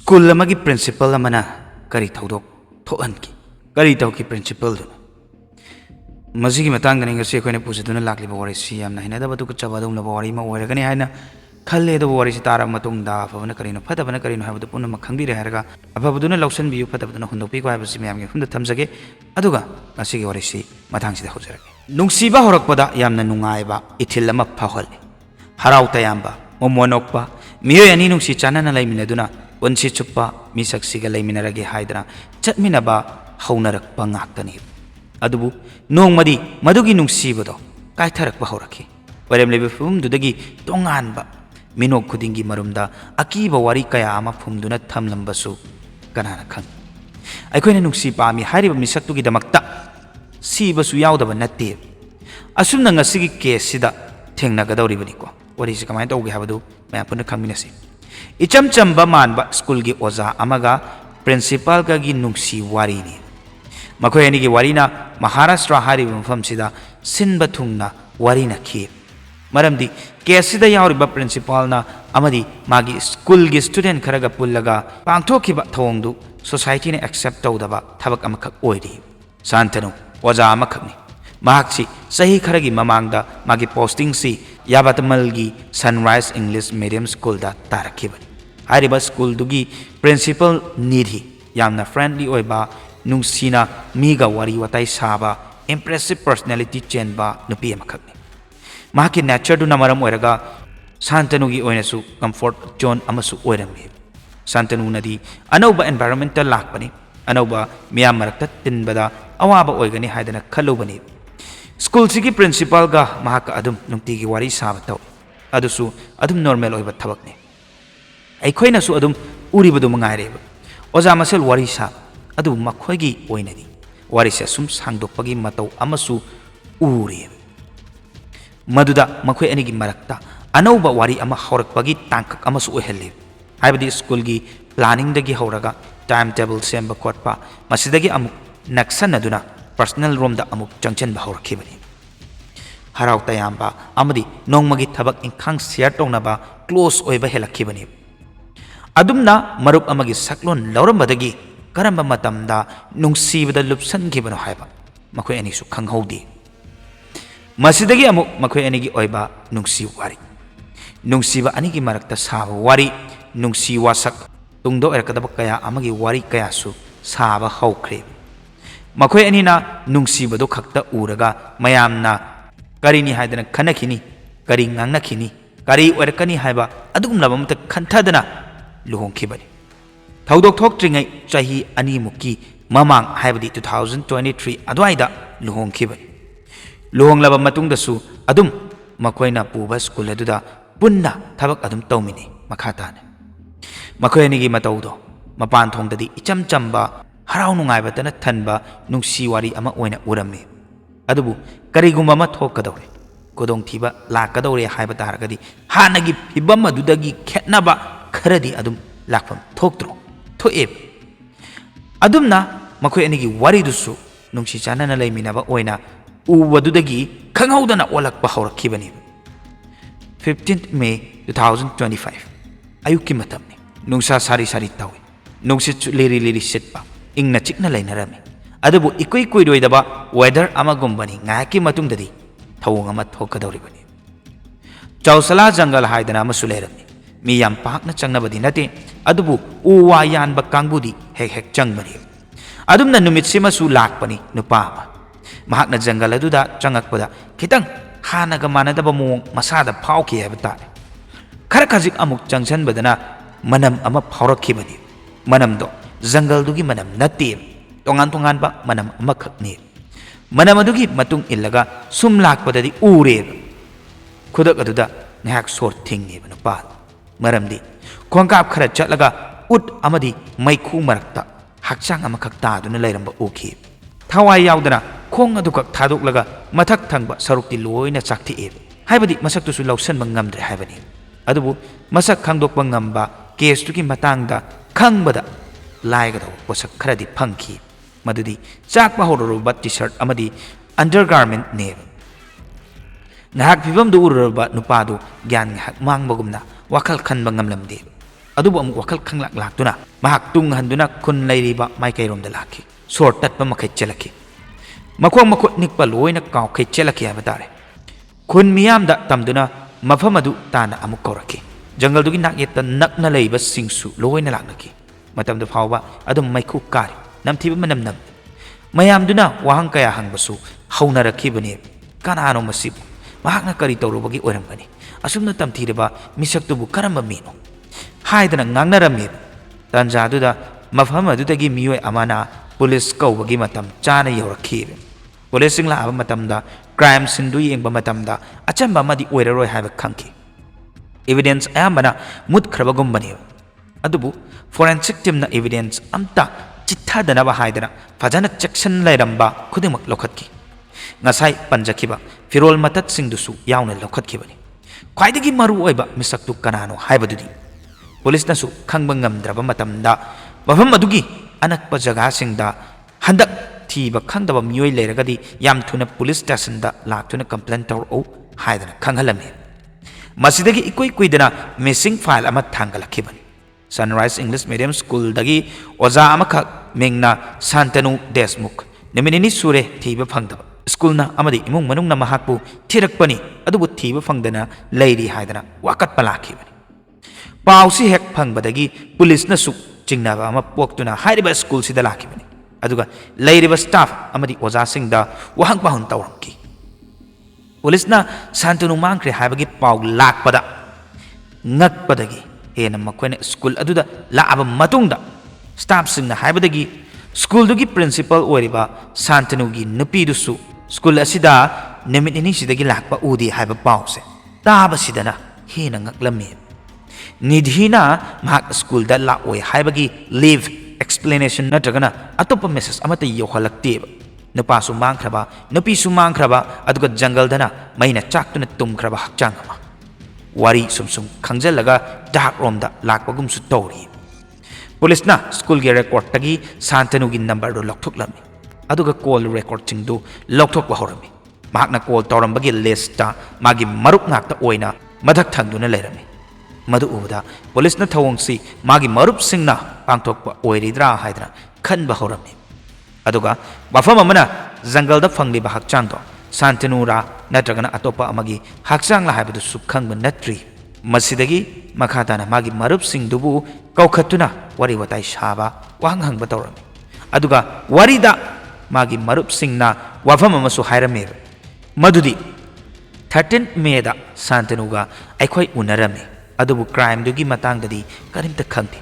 school अमगी principal अमना करी थौदोक थोहनकी करी तौकी principal दुना मसीगी मतंग गने ngasi अखोने पुजदुना लाक्लिबा वारी सि यामना हिनादबा दुक चबादुम लबा वारी मा ओइरगने हायना खल्ले द वारी सि तारा मतुंग दा फबना करिनो फदबना करिनो हाबदु पुनम खंगदिरे हारगा अफबदुना लौसन बियु फदबदुना हुंदोपि को हाबसि मयामगे हुंद थमजगे अदुगा ngasi वारी सि मथांगसिदा होजरगे नुंगसिबा होरकपदा यामना नुंगायबा इथिल अमा फहले हराव तयाम्बा मोमोनोकपा मियोय अनि नुंगसि चानना लैमिनदुना वंशी चुप्पा मिसक्सिगा लैमिनरगे हायदना चटमिनबा हौनरकपा ngaktani अदुबु नोंगमदी मदुगी नुंगसिबदो कायथरकपा होरखि वरेम लेबे फुमदुदगी तोंगानबा मिनोक खुदिंगी मरुमदा अकीबा वारी कया अमा फुमदुना थमलंबसु कनाना खंग अखोइना नुंगसि पामी हारिबा मिसक्तुगी दमक्ता सिबसु यावदबा नत्ते असुमना ngasiगी केससिदा थेंगनागदौरिबनिको वरिसि कमाय तौगे हाबदु मया पुन खंगमिनसि इचम चंबा मानबा स्कूल की ओजा अमगा प्रिंसिपल का गी नुंगसी वारीनी मखोय अनि की वारीना महाराष्ट्र हारी मफमसिदा सिनबा थुंगना वारीना खि मरमदी केसिदा यावरिबा प्रिंसिपल ना अमदी मागी स्कूल की स्टूडेंट खरगा पुल्लगा पांगथोखिबा थोंगदु सोसाइटी ने एक्सेप्ट तौदबा थबक अमखक ओइरी शांतनु ओजा अमखकनि महाक्सी सही खरगी ममांगदा मागी पोस्टिंग सी याबतमल की सनराइज इंग्लिश मीडियम स्कूल दा तारखिबनि हारिबा स्कूल दुगी प्रिंसिपल निधि यामना फ्रेंडली ओइबा नुंगसिना मीगा वारी वताई साबा इंप्रेसिव पर्सनालिटी चेनबा नुपी अमखकनि माकी नेचर दुना मरम ओइरगा शांतनुगी ओइनसु कंफर्ट जोन अमसु ओइरमि शांतनु नदी अनौबा एनवायरनमेंट लाकपनि अनौबा मियाम मरक्ता तिनबदा अवाबा ओइगनि हायदना खल्लुबनि स्कूल सिगी प्रिंसिपल गा महाक अदुम नुंगतिगी वारी साबा तौ अदुसु अदुम नॉर्मल ओइबा थबकनि अखोइनसु अदुम उरिबदु मंगाइरेबा ओजा मसेल वारी सा अदु मखोइगी ओइनदि वारी से सुम सांगदोकपगी मतौ अमसु उरे मदुदा मखोइ अनिगी मरक्ता अनौबा वारी अमा हौरकपगी तांकक अमसु ओइहल्ले हाइबदि स्कूल की प्लानिंग दगी हौरगा टाइम टेबल सेम्बा खोटपा मसिदगी अमुक नक्सनदुना पर्सनल रोम दा अमुक जंक्शन हौरखिबनि हराव तयाम्बा अमदि नोंमगी थबक इंखांग शेयर तौनबा क्लोज ओइबा हेलखिबनि अदुमना मरुप अमगी सकलोन लौरमबदगी करंबा मतमदा नुंगसीबदा लुपसनखिबनो हायबा मखोय अनिसु खंगहौदि मसिदगी अमुक मखोय अनिगी ओइबा नुंगसी वारी नुंगसीबा अनिगी मरक्ता साबा वारी नुंगसी वासक तुंगदो एरकदबा कया अमगी वारी कयासु साबा हौख्रे मखोय अनिना नुंगसीबदो खक्ता उरगा मयामना करिनी हायदना खनखिनी करी ngangnakini करी ओरकनी हायबा अदुगुमलबमत खंथदना लुहोंखिबनि थौदोक थोक्ट्रिङै चाही अनि मुकी ममांग हायबदि 2023 अद्वाइदा लुहोंखिबनि लुहोंगलबा मतुंगदसु अदुम मखोयना पुबा स्कूल अदुदा पुन्ना थबक अदुम तौमिनि मखाताने मखोयनिगी मतौदो मपान थोंगददि इचम चंबा हराव नुंगाइबतना थनबा नुंगसी वारी अमा ओइना उरम्मे अदुबु करिगुम्बा अमा थोकदौरे कोदोंथीबा लाकदौरे हायबा तारगदि हानगी फिबम अदुदगी खेतनबा खरदी अदुम लाकफम थोक्त्रो थोएब अदुमना मखोय अनिगी वारीदुसु नुंगसी चानना लैमिनबा ओइना उबदुदगी खंगौदना ओलकपा हौरखिबनि 15 मे 2025 अयुक्की मतमनि नुंसा सारी सारी तावे नुंसित लिरी लिरी सिटपा इंगना चिकना लैनरमे अदुबु इकुई कुइरोइदबा वेदर अमागुम्बनि ngaकी मतुंगददि थौंग अमा थोकदौरिबनि चौसला जंगल हायदना अमसु लेरमनि मी याम पाकना चंगनबदि नते अदुबु उवा यानबा कांगबुदि हेक हेक चंगबनि अदुमना नुमितसिमसु लाकपनि नुपा अमा महाकना जंगल अदुदा चंगकपदा खितंग हानगा मानदबा मोंग मसादा फावखि हायबा तारे खर खजिक अमुक चंगसनबदना मनम अमा फावरखिबनि मनमदो जंगल दुगी मनम नते तोंगान तोंगान बा मनम अमखकनि मनम अदुगी मतुंग इल्लगा सुम लाकपददि उरे खुदक अदुदा नेहाक सोर थिंगनेब नुपा मरमदि खोंकाप खर चलगा उट अमदि मैखु मरक्ता हक्चांग अमखक तादुना लैरंबा उखि थवाय यावदना खोंग अदुकक थादोकलगा मथक थंगबा सरुक्ति लोइना चाक्थिएब हायबदि मसक्तुसु लौसनबा ngamdre हायबनि अदुबु मसक खंगदोकबा ngamba केसतुकी मतंगदा खंगबदा लायगदो पोसक खरदि फंखि मदुदी चाकपा हौररुबा टी-शर्ट अमदि अंडरगारमेंट नेब ngahak phibam du urba nupadu gyan ngahak mangbagumna wakal khanba ngamlamde ꯑꯗꯨꯕꯨ ꯑꯃꯨꯛ ꯋꯥꯈꯜ ꯈꯪꯂꯥꯛ ꯂꯥꯛꯇꯨꯅ ꯃꯍꯥꯛ ꯇꯨꯡ ꯍꯟꯗꯨꯅ ꯈꯨꯟ ꯂꯩꯔꯤꯕ ꯃꯥꯏꯀꯩꯔꯣꯝꯗ ꯂꯥꯛꯈꯤ ꯁꯣꯔ ꯇꯠꯄ ꯃꯈꯩ ꯆꯦꯜꯂꯛꯈꯤ ꯃꯈꯣꯡ ꯃꯈꯨꯠ ꯅꯤꯛꯄ ꯂꯣꯏꯅ ꯀꯥꯎꯈꯩ ꯆꯦꯜꯂꯛꯈꯤ ꯍꯥꯏꯕ ꯇꯥꯔꯦ ꯈꯨꯟ ꯃꯤꯌꯥꯝꯗ ꯇꯝꯗꯨꯅ ꯃꯐꯝ ꯑꯗꯨ ꯇꯥꯟꯅ ꯑꯃꯨꯛ ꯀꯧꯔꯛꯈꯤ ꯖꯪꯒꯜꯗꯨꯒꯤ ꯅꯥꯛꯌꯦꯠꯇ ꯅꯛꯅ ꯂꯩꯕꯁꯤꯡꯁꯨ ꯂꯣꯏꯅ ꯂꯥꯛꯅꯈꯤ ꯃꯇꯝꯗ ꯐꯥꯎꯕ ꯑꯗꯨꯝ ꯃꯩꯈꯨ ꯀꯥꯔꯤ ꯅꯝꯊꯤꯕ ꯃꯅꯝ ꯅꯝꯃꯤ ꯃꯌꯥꯝꯗꯨꯅ ꯋꯥꯍꯪ ꯀꯌꯥ ꯍꯪꯕꯁꯨ ꯍꯧꯅꯔꯛꯈꯤꯕꯅꯤ ꯀꯅꯥꯅꯣ ꯃꯁꯤꯕꯨ ꯃꯍꯥꯛꯅ ꯀꯔꯤ ꯇꯧꯔꯨꯕꯒꯤ ꯑꯣꯏꯔꯝꯒꯅꯤ ꯑꯁꯨꯝꯅ ꯇꯝꯊꯤꯔꯕ ꯃꯤꯁꯛꯇꯨꯕꯨ ꯀꯔꯝꯕ ꯃꯤꯅꯣ ꯍꯥꯏꯗꯅ ꯉꯥꯡꯅꯔꯝꯃꯦꯕ ꯇꯥꯟꯖꯥꯗꯨꯗ ꯃꯐꯝ ꯑꯗꯨꯗꯒꯤ ꯃꯤꯑꯣꯏ ꯑꯃꯅ ꯄꯨꯂꯤꯁ ꯀꯧꯕꯒꯤ ꯃꯇꯝ ꯆꯥꯅ ꯌꯧꯔꯛꯈꯤꯕ ꯄꯨꯂꯤꯁꯁꯤꯡ ꯂꯥꯛꯑꯕ ꯃꯇꯝꯗ ꯀ꯭ꯔꯥꯏꯝ ꯁꯤꯟꯗꯨ ꯌꯦꯡꯕ ꯃꯇꯝꯗ ꯑꯆꯝꯕ ꯑꯃꯗꯤ ꯑꯣꯏꯔꯔꯣꯏ ꯍꯥꯏꯕ ꯈꯪꯈꯤ evidence ayambana mutkhrabagumbani adubu forensic team na evidence amta chithadana ba haidana fajana section lairamba khudimak lokhatki ngasai panjakhiba firol matat singdusu yauna lokhatkibani khwaidagi maru oiba misaktu kanano haibadudi police nasu khangba ngamdraba matamda mafam adugi anakpa jaga singda handak thiba khangdaba miyoi leiragadi yam thuna police station da laktuna complaint tor o haidana khanghalami masidagi ikoi kuidana missing file ama thangalakibani Sunrise English Medium School dagi oza amaka mengna Santanu Desmukh neminini sure thiba phangdaba school na amadi imung manung na mahakpu thirakpani adubu thiba phangdana leiri haidana wakat palakibani pausi hek phangbadagi police na su chingnaba ama poktuna hairiba school sida lakibani aduga leiriba staff amadi oza singda wahang pahun tawramki police na Santanu mangkre haibagi pau lakpada ngakpadagi hena makoina school aduda laaba matungda staff singna haibadagi school dugi principal oriba Santanu gi nupi dusu school asida nemitini sidagi lakpa udi haiba pause taba sidana hena ngaklami nidhina mahak school da la oi haibagi leave explanation natragana atopa message amata yohalakteba nupa su mangkraba nupi su mangkraba aduga jungle dana maina chaktuna tumkraba hakchang ama wari sumsum khangjalaga dak romda lakpagum su tori police na school ge record tagi Santanu gi number do lokthok-lami aduga call record chingdu lokthok ba horami mahakna call tawrambagi list ta magi marup ngakta oina madak thangduna leirami madu ubada police na thawongsi magi marup singna pangthokpa oiridra haidra khanba horami aduga mafam amana jungle da phangli ba hakchang do Santanu ra natragana atopa amagi hakchang la haibadu sukhang natri masidagi makhatana magi marup sing dubu kaukhatuna wari watai shaba wahang hang batawrami aduga warida magi marup sing na wafam amasu hairame madudi 13 May da Santanu ga aikhoi unarame adubu crime dugi matang dadi karimta khangti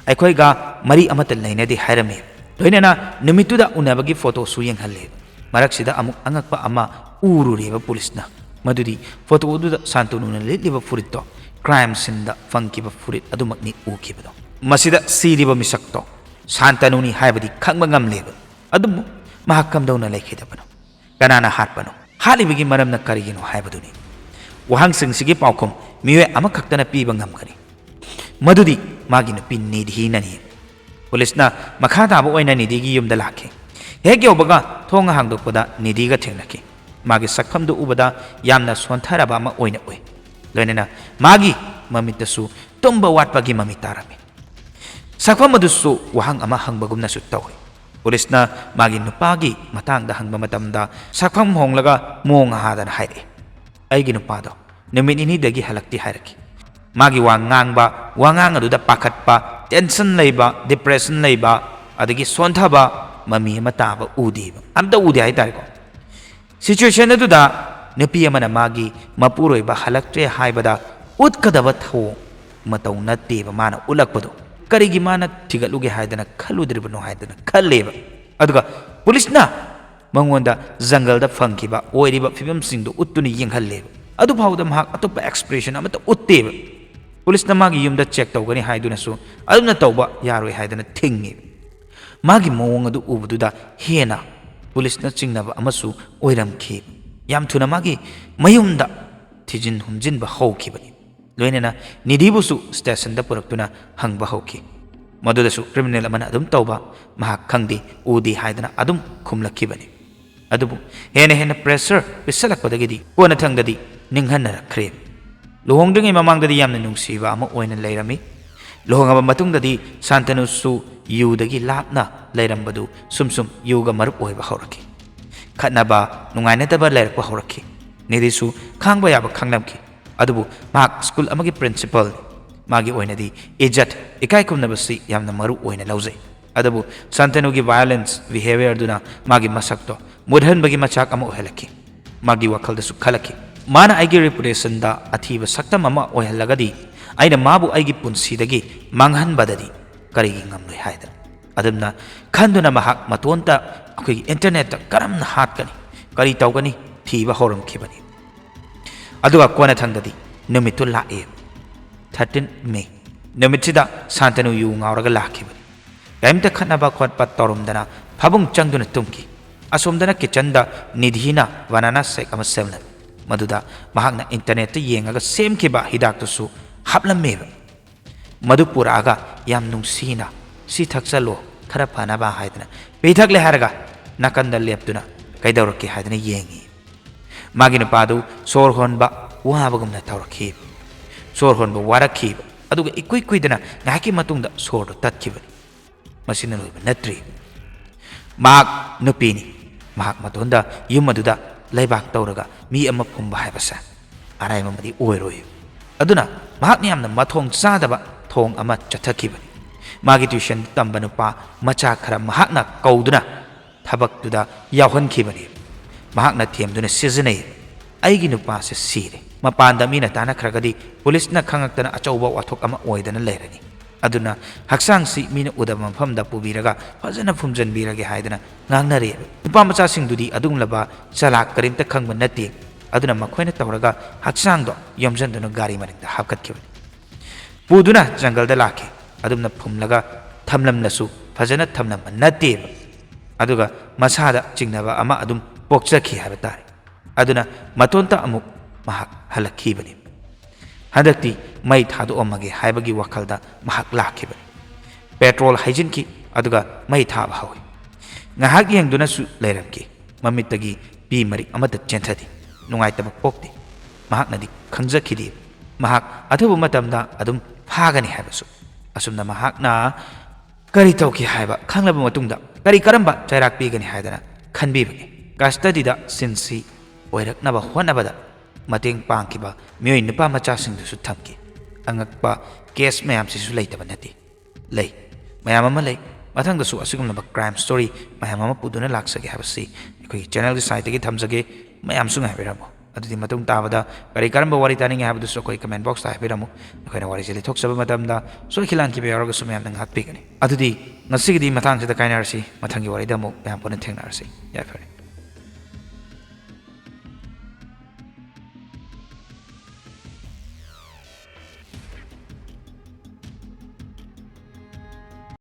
aikhoi ga mari amata lainadi hairame loinana numituda unabagi photo su yenghalle maraksida amuk angakpa ama urureba police na madudi photo ududa Santanu na liba furitto crime scene da fangkiba furit adumakni ukibado masida siriba misakto Santanu ni haibadi khangba ngamleba adum mahakam dauna lekhidabano kanana hatpano halibigi maramna karigino haibaduni wahang singsigi paukhum miwe amakhaktana piba ngamgani madudi magi nupi nidhi nani police na makhata ba oina nidigi yumda lakhe hege obaga thonga hangdokpada nidiga thengnaki magi sakhamdu ubada yamna sontharaba ma oina oi loinena magi mamitasu tumba watpagi mamitarami sakham adusu wahang ama hangbagumna su tawi police na magi nupagi matangda hangba matamda sakham honglaga monga hadan haire aigi nupado neminini dagi halakti hairaki magi wangang aduda pakhatpa tension leiba depression leiba adagi sonthaba mami mataba udiba amta udi hai tariko situation aduda nupi amana magi mapuroi ba halaktre haibada utkadaba tho matau natteba mana ulakpado karigi mana thigaluge haidana khaludribano haidana khalleba aduga police na mangonda jungle da phangkiba oiriba fibam singdo uttuni yenghalleba adu phawda mahak atopa expression amata utteba police na magi yumda check tawgani haiduna su aduna tawba yaroi haidana thingi magi mawong adu ubududa hena police na chingnaba amasu oiramkhi yam thuna magi mayumda thijin humjin ba hawkhibani loinena nidibusu station da puraktuna hangba hawki madudasu criminal amana adum tawba mahak khangdi udi haidana adum khumlakhibani adubu hena pressure pisalakpadagidi kona thangdadi ninghanna rakhre lohongdingi mamangdadi yamna nungsiba ama oina leirami ꯂꯨꯍꯣꯡꯉꯕ ꯃꯇꯨꯡꯗꯗꯤ ꯁꯥꯟꯇꯅꯨꯁꯨ ꯌꯨꯗꯒꯤ ꯂꯥꯞꯅ ꯂꯩꯔꯝꯕꯗꯨ ꯁꯨꯝ ꯌꯨꯒ ꯃꯔꯨꯞ ꯑꯣꯏꯕ ꯍꯧꯔꯛꯈꯤ ꯈꯠꯅꯕ ꯅꯨꯡꯉꯥꯏꯅꯗꯕ ꯂꯩꯔꯛꯄ ꯍꯧꯔꯛꯈꯤ ꯅꯤꯙꯤꯁꯨ ꯈꯥꯡꯕ ꯌꯥꯕ ꯈꯪꯂꯝꯈꯤ ꯑꯗꯨꯕꯨ ꯃꯍꯥꯛ ꯁ꯭ꯀꯨꯜ ꯑꯃꯒꯤ ꯄ꯭ꯔꯤꯟꯁꯤꯄꯜꯅꯤ ꯃꯥꯒꯤ ꯑꯣꯏꯅꯗꯤ ꯏꯖꯠ ꯏꯀꯥꯏ ꯈꯨꯝꯅꯕꯁꯤ ꯌꯥꯝꯅ ꯃꯔꯨ ꯑꯣꯏꯅ ꯂꯧꯖꯩ ꯑꯗꯨꯕꯨ ꯁꯥꯟꯇꯅꯨꯒꯤ ꯚꯥꯏꯑꯣꯂꯦꯟꯁ ꯕꯤꯍꯦꯕꯤꯌꯔꯗꯨꯅ ꯃꯥꯒꯤ ꯃꯁꯛꯇꯣ ꯃꯨꯠꯍꯟꯕꯒꯤ ꯃꯆꯥꯛ ꯑꯃ ꯑꯣꯏꯍꯜꯂꯛꯈꯤ ꯃꯥꯒꯤ ꯋꯥꯈꯜꯗꯁꯨ ꯈꯜꯂꯛꯈꯤ ꯃꯥꯅ ꯑꯩꯒꯤ ꯔꯤꯄꯨꯇꯦꯁꯟꯗ ꯑꯊꯤꯕ ꯁꯛꯇꯝ ꯑꯃ ꯑꯣꯏꯍꯜꯂꯒꯗꯤ ꯑꯩꯅ ꯃꯥꯕꯨ ꯑꯩꯒꯤ ꯄꯨꯟꯁꯤꯗꯒꯤ ꯃꯥꯡꯍꯟꯕꯗꯗꯤ ꯀꯔꯤꯒꯤ ꯉꯝꯂꯣꯏ ꯍꯥꯏꯗꯅ ꯑꯗꯨꯝꯅ ꯈꯟꯗꯨꯅ ꯃꯍꯥꯛ ꯃꯇꯣꯟꯇ ꯑꯩꯈꯣꯏꯒꯤ ꯏꯟꯇꯔꯅꯦꯠꯇ ꯀꯔꯝꯅ ꯍꯥꯠꯀꯅꯤ ꯀꯔꯤ ꯇꯧꯒꯅꯤ ꯊꯤꯕ ꯍꯧꯔꯝꯈꯤꯕꯅꯤ ꯑꯗꯨꯒ ꯀꯣꯟꯅꯊꯪꯗꯗꯤ ꯅꯨꯃꯤꯠꯇꯨ ꯂꯥꯛꯑꯦ 13 ꯃꯦ ꯅꯨꯃꯤꯠꯁꯤꯗ ꯁꯥꯟꯇꯅꯨ ꯌꯨ ꯉꯥꯎꯔꯒ ꯂꯥꯛꯈꯤꯕꯅꯤ ꯀꯔꯤꯝꯇ ꯈꯠꯅꯕ ꯈꯣꯠꯄ ꯇꯧꯔꯝꯗꯅ ꯐꯃꯨꯡ ꯆꯪꯗꯨꯅ ꯇꯨꯝꯈꯤ ꯑꯁꯣꯝꯗꯅ ꯀꯤꯆꯟꯗ ꯅꯤꯙꯤꯅ ꯕꯅꯥꯅꯥ ꯁꯦꯛ ꯑꯃ ꯁꯦꯝꯂꯝꯃꯤ ꯃꯗꯨꯗ ꯃꯍꯥꯛꯅ ꯏꯟꯇꯔꯅꯦꯠꯇ ꯌꯦꯡꯉꯒ ꯁꯦꯝꯈꯤꯕ ꯍꯤꯗꯥꯛꯇꯨꯁꯨ ꯍꯥꯞꯂꯝꯃꯦꯕ ꯃꯗꯨ ꯄꯨꯔꯛꯑꯒ ꯌꯥꯝ ꯅꯨꯡꯁꯤꯅ ꯁꯤ ꯊꯛꯆꯜꯂꯣ ꯈꯔ ꯐꯅꯕ ꯍꯥꯏꯗꯅ ꯄꯤꯊꯛꯂꯦ ꯍꯥꯏꯔꯒ ꯅꯥꯀꯟꯗ ꯂꯦꯞꯇꯨꯅ ꯀꯩꯗꯧꯔꯛꯀꯦ ꯍꯥꯏꯗꯅ ꯌꯦꯡꯉꯤ ꯃꯥꯒꯤ ꯅꯨꯄꯥꯗꯨ ꯁꯣꯔ ꯍꯣꯟꯕ ꯋꯥꯕꯒꯨꯝꯅ ꯇꯧꯔꯛꯈꯤ ꯁꯣꯔ ꯍꯣꯟꯕ ꯋꯥꯔꯛꯈꯤꯕ ꯑꯗꯨꯒ ꯏꯀꯨꯏ ꯀꯨꯏꯗꯅ ꯉꯥꯏꯍꯥꯛꯀꯤ ꯃꯇꯨꯡꯗ ꯁꯣꯔꯗꯨ ꯇꯠꯈꯤꯕꯅꯤ ꯃꯁꯤꯅ ꯂꯣꯏꯕ ꯅꯠꯇ꯭ꯔꯤ ꯃꯍꯥꯛ ꯅꯨꯄꯤꯅꯤ ꯃꯍꯥꯛ ꯃꯇꯣꯟꯗ ꯌꯨꯝ ꯑꯗꯨꯗ ꯂꯩꯕꯥꯛ ꯇꯧꯔꯒ ꯃꯤ ꯑꯃ ꯐꯨꯝꯕ ꯍꯥꯏꯕꯁꯦ ꯑꯔꯥꯏꯕꯃꯗꯤ ꯑꯣꯏꯔꯣꯏ ꯑꯗꯨꯅ ꯃꯍꯥꯛꯅ ꯌꯥꯝꯅ ꯃꯊꯣꯡ ꯆꯥꯗꯕ ꯊꯣꯡ ꯑꯃ ꯆꯠꯊꯈꯤꯕꯅꯤ ꯃꯥꯒꯤ ꯇ꯭ꯌꯨꯁꯟ ꯇꯝꯕ ꯅꯨꯄꯥ ꯃꯆꯥ ꯈꯔ ꯃꯍꯥꯛꯅ ꯀꯧꯗꯨꯅ ꯊꯕꯛꯇꯨꯗ ꯌꯥꯎꯍꯟꯈꯤꯕꯅꯤ ꯃꯍꯥꯛꯅ ꯊꯦꯝꯗꯨꯅ ꯁꯤꯖꯤꯟꯅꯩ ꯑꯩꯒꯤ ꯅꯨꯄꯥꯁꯦ ꯁꯤꯔꯦ ꯃꯄꯥꯟꯗ ꯃꯤꯅ ꯇꯥꯟꯅꯈ꯭ꯔꯒꯗꯤ ꯄꯨꯂꯤꯁꯅ ꯈꯪꯉꯛꯇꯅ ꯑꯆꯧꯕ ꯋꯥꯊꯣꯛ ꯑꯃ ꯑꯣꯏꯗꯅ ꯂꯩꯔꯅꯤ ꯑꯗꯨꯅ ꯍꯛꯆꯥꯡꯁꯤ ꯃꯤꯅ ꯎꯗꯕ ꯃꯐꯝꯗ ꯄꯨꯕꯤꯔꯒ ꯐꯖꯅ ꯐꯨꯝꯖꯤꯟꯕꯤꯔꯒꯦ ꯍꯥꯏꯗꯅ ꯉꯥꯡꯅꯔꯦ ꯅꯨꯄꯥ ꯃꯆꯥꯁꯤꯡꯗꯨꯗꯤ ꯑꯗꯨꯒꯨꯝꯂꯕ ꯆꯂꯥꯛ ꯀꯔꯤꯝꯇ ꯈꯪꯕ ꯅꯠꯇꯦ ꯑꯗꯨꯅ ꯃꯈꯣꯏꯅ ꯇꯧꯔꯒ ꯍꯛꯆꯥꯡꯗꯣ ꯌꯣꯝꯁꯤꯟꯗꯨꯅ ꯒꯥꯔꯤ ꯃꯅꯤꯡꯗ ꯍꯥꯞꯀꯠꯈꯤꯕꯅꯤ ꯄꯨꯗꯨꯅ ꯖꯪꯒꯜꯗ ꯂꯥꯛꯈꯤ ꯑꯗꯨꯝꯅ ꯐꯨꯝꯂꯒ ꯊꯝꯂꯝꯂꯁꯨ ꯐꯖꯅ ꯊꯝꯂꯝꯕ ꯅꯠꯇꯦꯕ ꯑꯗꯨꯒ ꯃꯁꯥꯗ ꯆꯤꯡꯅꯕ ꯑꯃ ꯑꯗꯨꯝ ꯄꯣꯛꯆꯈꯤ ꯍꯥꯏꯕ ꯇꯥꯔꯦ ꯑꯗꯨꯅ ꯃꯇꯣꯟꯇ ꯑꯃꯨꯛ ꯃꯍꯥꯛ ꯍꯜꯂꯛꯈꯤꯕꯅꯤ ꯍꯟꯗꯛꯇꯤ ꯃꯩ ꯊꯥꯗꯣꯛꯑꯝꯃꯒꯦ ꯍꯥꯏꯕꯒꯤ ꯋꯥꯈꯜꯗ ꯃꯍꯥꯛ ꯂꯥꯛꯈꯤꯕꯅꯤ ꯄꯦꯇ꯭ꯔꯣꯜ ꯍꯩꯖꯤꯟꯈꯤ ꯑꯗꯨꯒ ꯃꯩ ꯊꯥꯕ ꯍꯧꯏ ꯉꯥꯏꯍꯥꯛ ꯌꯦꯡꯗꯨꯅꯁꯨ ꯂꯩꯔꯝꯈꯤ ꯃꯃꯤꯠꯇꯒꯤ ꯄꯤ ꯃꯔꯤꯛ ꯑꯃꯠꯇ ꯆꯦꯟꯊꯗꯦ ꯅꯨꯡꯉꯥꯏꯇꯕ ꯄꯣꯛꯇꯦ ꯃꯍꯥꯛꯅꯗꯤ ꯈꯪꯖꯈꯤꯗꯦ ꯃꯍꯥꯛ ꯑꯊꯨꯕ ꯃꯇꯝꯗ ꯑꯗꯨꯝ ꯐꯥꯒꯅꯤ ꯍꯥꯏꯕꯁꯨ ꯑꯁꯨꯝꯅ ꯃꯍꯥꯛꯅ ꯀꯔꯤ ꯇꯧꯈꯤ ꯍꯥꯏꯕ ꯈꯪꯂꯕ ꯃꯇꯨꯡꯗ ꯀꯔꯝꯕ ꯆꯩꯔꯥꯛ ꯄꯤꯒꯅꯤ ꯍꯥꯏꯗꯅ ꯈꯟꯕꯤꯕꯅꯤ ꯀꯁꯇꯗꯤꯗ ꯁꯤꯟꯁꯤ ꯑꯣꯏꯔꯛꯅꯕ ꯍꯣꯠꯅꯕꯗ ꯃꯇꯦꯡ ꯄꯥꯡꯈꯤꯕ ꯃꯤꯑꯣꯏ ꯅꯨꯄꯥ ꯃꯆꯥꯁꯤꯡꯗꯨꯁꯨ ꯊꯝꯈꯤ ꯑꯉꯛꯄ ꯀꯦꯁ ꯃꯌꯥꯝꯁꯤꯁꯨ ꯂꯩꯇꯕ ꯅꯠꯇꯦ ꯂꯩ ꯃꯌꯥꯝ ꯑꯃ ꯂꯩ ꯃꯊꯪꯗꯁꯨ ꯑꯁꯤꯒꯨꯝꯂꯕ ꯀ꯭ꯔꯥꯏꯝ ꯁ꯭ꯇꯣꯔꯤ ꯃꯌꯥꯝ ꯑꯃ ꯄꯨꯗꯨꯅ ꯂꯥꯛꯆꯒꯦ ꯍꯥꯏꯕꯁꯤ ꯑꯩꯈꯣꯏꯒꯤ ꯆꯦꯅꯦꯜꯒꯤ ꯁꯥꯏꯠꯇꯒꯤ ꯊꯝꯖꯒꯦ ꯃꯌꯥꯝꯁꯨ ꯉꯥꯏꯕꯤꯔꯝꯃꯨ ꯑꯗꯨꯗꯤ ꯃꯇꯨꯡ ꯇꯥꯕꯗ ꯀꯔꯝꯕ ꯋꯥꯔꯤ ꯇꯥꯅꯤꯡꯉꯦ ꯍꯥꯏꯕꯗꯨꯁꯨ ꯑꯩꯈꯣꯏ ꯀꯃꯦꯟ ꯕꯣꯛꯁꯇ ꯍꯥꯏꯕꯤꯔꯝꯃꯨ ꯑꯩꯈꯣꯏꯅ ꯋꯥꯔꯤꯁꯦ ꯂꯤꯊꯣꯛꯆꯕ ꯃꯇꯝꯗ ꯁꯣꯏꯈꯤ ꯂꯥꯟꯈꯤꯕ ꯌꯥꯎꯔꯒꯁꯨ ꯃꯌꯥꯝꯅ ꯉꯥꯛꯄꯤꯒꯅꯤ ꯑꯗꯨꯗꯤ ꯉꯁꯤꯒꯤꯗꯤ ꯃꯇꯥꯡꯁꯤꯗ ꯀꯥꯏꯅꯔꯁꯤ ꯃꯊꯪꯒꯤ ꯋꯥꯔꯤꯗ ꯑꯃꯨꯛ ꯃꯌꯥꯝ ꯄꯨꯟꯅ ꯊꯦꯡꯅꯔꯁꯤ ꯌꯥꯏꯐꯔꯦ